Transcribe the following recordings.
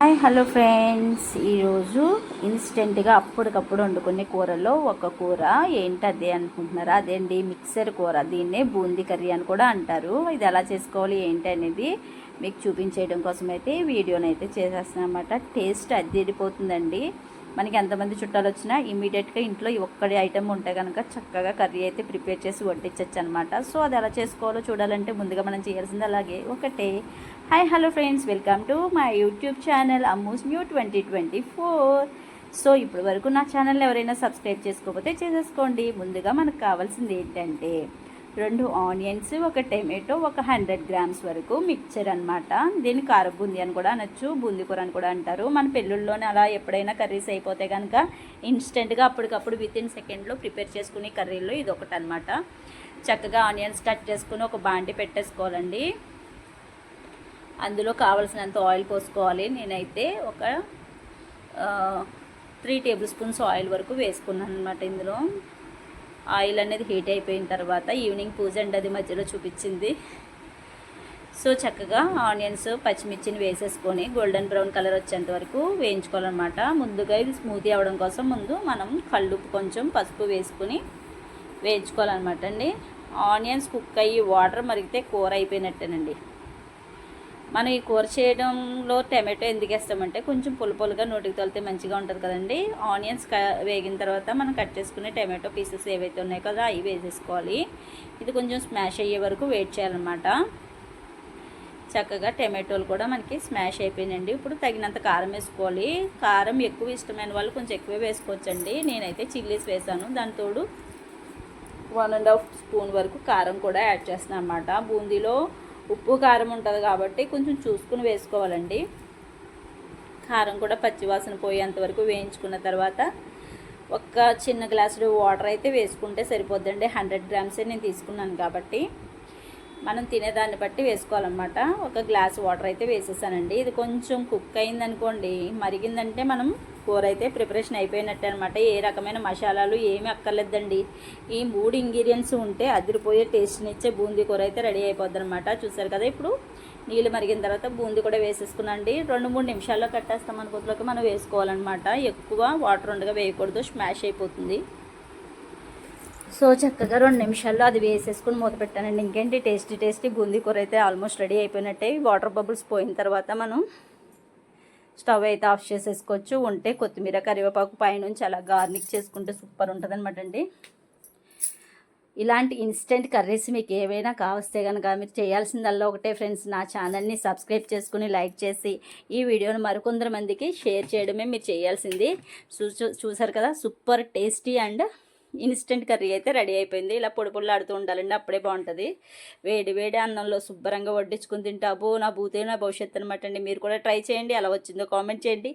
Hi hello friends, ఈరోజు ఇన్స్టెంట్గా అప్పటికప్పుడు వండుకునే కూరలో ఒక కూర ఏంటి అదే అనుకుంటున్నారా? అదేంటి మిక్సర్ కూర. దీన్నే బూందీ కర్రీ అని కూడా అంటారు. ఇది ఎలా చేసుకోవాలి ఏంటి అనేది మీకు చూపించేయడం కోసం అయితే వీడియోని అయితే చేసేస్తున్నాను అనమాట. టేస్ట్ అదిరిపోతుందండి. మనకి ఎంతమంది చుట్టాలు వచ్చినా ఇమీడియట్గా ఇంట్లో ఒక్కడి ఐటెం ఉంటే కనుక చక్కగా కర్రీ అయితే ప్రిపేర్ చేసి వడ్డించవచ్చు అనమాట. సో అది ఎలా చేసుకోవాలో చూడాలంటే ముందుగా మనం చేయాల్సింది అలాగే ఒకటే. Hi hello friends, welcome to my YouTube channel Ammu's new 2024. So ఇప్పటి వరకు నా ఛానల్ ఎవరైనా సబ్స్క్రైబ్ చేసుకోకపోతే చేసేసుకోండి. ముందుగా మనకు కావాల్సింది ఏంటంటే 2 ఆనియన్స్, ఒక టమాటో, ఒక 100 గ్రామ్స్ వరకు మిక్చర్ అనమాట. దీన్ని కార బూందీ అని కూడా అనొచ్చు, బూందీ కూర అని కూడా అంటారు. మన పెళ్ళిళ్ళలోనే అలా ఎప్పుడైనా కర్రీస్ అయిపోతే కనుక ఇన్స్టెంట్గా అప్పటికప్పుడు వితిన్ సెకండ్లో ప్రిపేర్ చేసుకునే కర్రీల్లో ఇది ఒకటి అనమాట. చక్కగా ఆనియన్స్ కట్ చేసుకుని ఒక బాండి పెట్టేసుకోవాలండి. అందులో కావాల్సినంత ఆయిల్ పోసుకోవాలి. నేనైతే ఒక 3 టేబుల్ స్పూన్స్ ఆయిల్ వరకు వేసుకున్నాను అనమాట. ఇందులో ఆయిల్ అనేది హీట్ అయిపోయిన తర్వాత ఈవినింగ్ పూజ అండి అది మధ్యలో చూపించింది. సో చక్కగా ఆనియన్స్ పచ్చిమిర్చిని వేసేసుకొని గోల్డెన్ బ్రౌన్ కలర్ వచ్చేంత వరకు వేయించుకోవాలన్నమాట. ముందుగా ఇది స్మూతీ అవ్వడం కోసం ముందు మనం కల్లుప్పు కొంచెం పసుపు వేసుకుని వేయించుకోవాలన్నమాట అండి. ఆనియన్స్ కుక్ అయ్యి వాటర్ మరిగితే కూర అయిపోయినట్టేనండి. మనం ఈ కూర చేయడంలో టమాటో ఎందుకు వేస్తామంటే కొంచెం పులుపులుగా నోటికి తొలితే మంచిగా ఉంటుంది కదండి. ఆనియన్స్ వేగిన తర్వాత మనం కట్ చేసుకునే టమాటో పీసెస్ ఏవైతే ఉన్నాయో కదా అవి వేసేసుకోవాలి. ఇది కొంచెం స్మాష్ అయ్యే వరకు వెయిట్ చేయాలన్నమాట. చక్కగా టమాటోలు కూడా మనకి స్మాష్ అయిపోయినండి. ఇప్పుడు తగినంత కారం వేసుకోవాలి. కారం ఎక్కువ ఇష్టమైన వాళ్ళు కొంచెం ఎక్కువ వేసుకోవచ్చండి. నేనైతే చిల్లీస్ వేసాను. దాని తోడు 1.5 స్పూన్ వరకు కారం కూడా యాడ్ చేస్తున్నాను అన్నమాట. బూందీలో ఉప్పు కారం ఉంటుంది కాబట్టి కొంచెం చూసుకుని వేసుకోవాలండి. కారం కూడా పచ్చివాసన పోయేంత వరకు వేయించుకున్న తర్వాత ఒక చిన్న గ్లాసు వాటర్ అయితే వేసుకుంటే సరిపోద్దండి. 100 గ్రామ్సే నేను తీసుకున్నాను కాబట్టి మనం తినేదాన్ని బట్టి వేసుకోవాలన్నమాట. ఒక గ్లాస్ వాటర్ అయితే వేసేసానండి. ఇది కొంచెం కుక్ అయిందనుకోండి, మరిగిందంటే మనం కూర అయితే ప్రిపరేషన్ అయిపోయినట్టే అనమాట. ఏ రకమైన మసాలాలు ఏమీ అక్కర్లేదండి. ఈ 3 ఇంగ్రీడియంట్స్ ఉంటే అదిరిపోయే టేస్ట్ని ఇచ్చే బూందీ కూర అయితే రెడీ అయిపోద్ది అనమాట. చూసారు కదా, ఇప్పుడు నీళ్ళు మరిగిన తర్వాత బూందీ కూడా వేసేసుకున్నాండి. 2-3 నిమిషాల్లో కట్టేస్తాం అనుకోట్లోకి మనం వేసుకోవాలన్నమాట. ఎక్కువ వాటర్ ఉండగా వేయకూడదు, స్మాష్ అయిపోతుంది. సో చక్కగా 2 నిమిషాల్లో అది వేసేసుకుని మూత పెట్టానండి. ఇంకేంటి టేస్టీ బూందీ కూర అయితే ఆల్మోస్ట్ రెడీ అయిపోయినట్టే. వాటర్ బబుల్స్ పోయిన తర్వాత మనం స్టవ్ అయితే ఆఫ్ చేసేసుకోవచ్చు. ఉంటే కొత్తిమీర కరివేపాకు పైనుంచి అలా గార్నిక్ చేసుకుంటే సూపర్ ఉంటుంది అనమాట అండి. ఇలాంటి ఇన్స్టెంట్ కర్రీస్ మీకు ఏవైనా కావస్తే కనుక మీరు చేయాల్సిందల్లా ఒకటే ఫ్రెండ్స్, నా ఛానల్ని సబ్స్క్రైబ్ చేసుకుని లైక్ చేసి ఈ వీడియోని మరికొందరు మందికి షేర్ చేయడమే మీరు చేయాల్సింది. చూసారు కదా, super tasty and instant curry అయితే రెడీ అయిపోయింది. ఇలా పొడి ఉండాలండి, అప్పుడే బాగుంటుంది. వేడి అన్నంలో శుభ్రంగా వడ్డించుకుని తింటాబో నా భూతే నా భవిష్యత్తు అనమాట అండి. మీరు కూడా ట్రై చేయండి, ఎలా వచ్చిందో కామెంట్ చేయండి.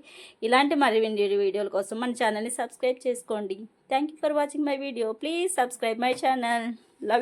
ఇలాంటి మరిన్ని వీడియోల కోసం మన ఛానల్ని సబ్స్క్రైబ్ చేసుకోండి. Thank you for watching my video. Please subscribe my channel. Love you.